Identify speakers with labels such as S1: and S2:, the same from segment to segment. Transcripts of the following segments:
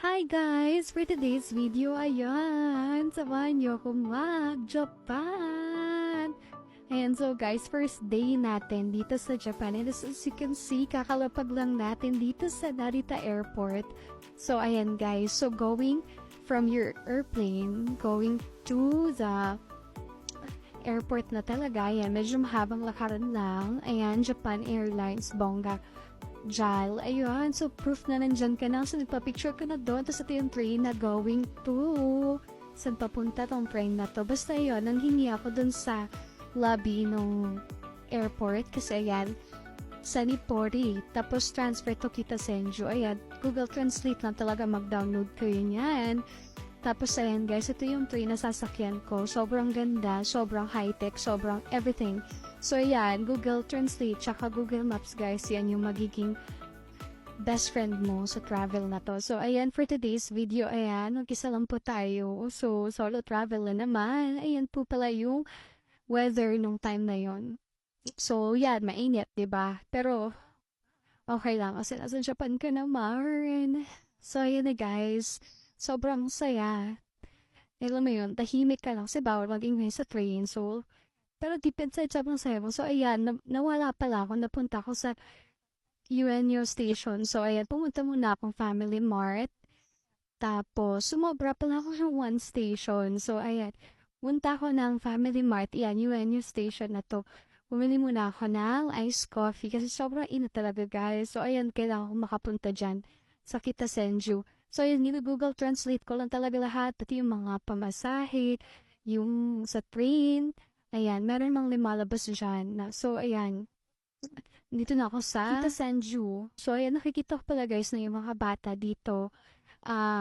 S1: Hi guys! For today's video, ayan, samahan niyo akong mag-Japan! Ayan, so guys, first day natin dito sa Japan. And as you can see, kakalapag lang natin dito sa Narita Airport. So, ayan guys, so going from your airplane, going to the airport na talaga, ayan, medyo mahabang lakaran lang. Ayan, Japan Airlines, bongga. Jal, ayun, so proof na nandyan ka na, so nagpa-picture ka na doon, tapos ito yung train na going to, saan papunta tong train na to, basta yun, nanghingi ako doon sa lobby ng airport, kasi ayan, sa Nippori, tapos transfer to Kita Senju, ayan, Google Translate lang talaga mag-download kayo niyan. Tapos ayan guys, ito yung train na sasakyan ko. Sobrang ganda, sobrang high-tech, sobrang everything. So ayan, Google Translate, tsaka Google Maps guys, yan yung magiging best friend mo sa travel na to. So ayan, for today's video, ayan, mag-isa lang po tayo. So, solo travel na naman. Ayan po pala yung weather nung time na yon. So, yan, mainit, 'di ba? Pero, okay lang, kasi nasa Japan ka naman. So, ayan na guys, sobrang saya. Alam mo yun, tahimik ka lang kasi bawal magingay sa train. So, pero deep inside sobrang saya mo. So, ayan, nawala pala ako. Napunta ako sa UNO station. So, ayan, pumunta muna akong Family Mart. Tapos, sumobra pala ako ng one station. So, ayan, punta ako ng Family Mart. Ayan, UNO station na to. Bumili muna ako ng iced coffee kasi sobrang init talaga guys. So, ayan, kailangan ko makapunta dyan sa Kita Senju. So, yun, Google Translate ko lang talaga lahat, pati yung mga pamasahe, yung sa train, ayan, meron mang lumalabas dyan. So, ayan, dito na ako sa Kita Senju. So, ayan, nakikita ko pala guys na yung mga bata dito,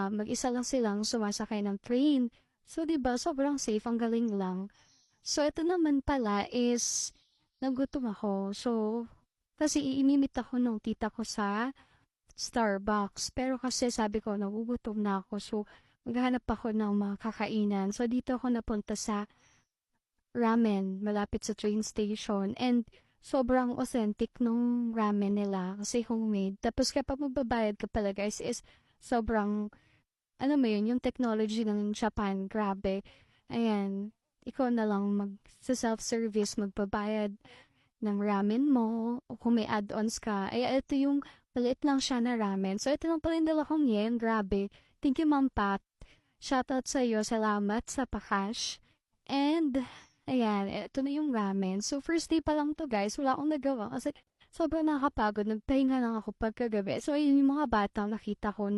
S1: mag-isa lang silang sumasakay ng train. So, diba, sobrang safe, ang galing lang. So, ito naman pala is, nagutom ako. So, kasi iimimit ako nung tita ko sa Starbucks. Pero kasi sabi ko, nagugutom na ako. So, maghahanap ako ng mga kakainan. So, dito ako napunta sa ramen, malapit sa train station. And, sobrang authentic nung ramen nila kasi homemade. Tapos, kapag magbabayad ka pala guys, is sobrang, ano mo yun, yung technology ng Japan, grabe. Ayan, ikaw na lang mag-self-service, magbabayad ng ramen mo, o kung may add-ons ka, ay ito yung maliit lang siya na ramen. So, ito lang pala yung dala kong yen. Grabe. Thank you, Ma'am Pat. Shoutout sa iyo. Salamat sa pakash. And, ayan, ito na yung ramen. So, first day pa lang to guys. Wala akong nagawa kasi sobrang nakakapagod. Nagpahinga lang ako pagkagabi. So, ayun yung mga bata nakita ko na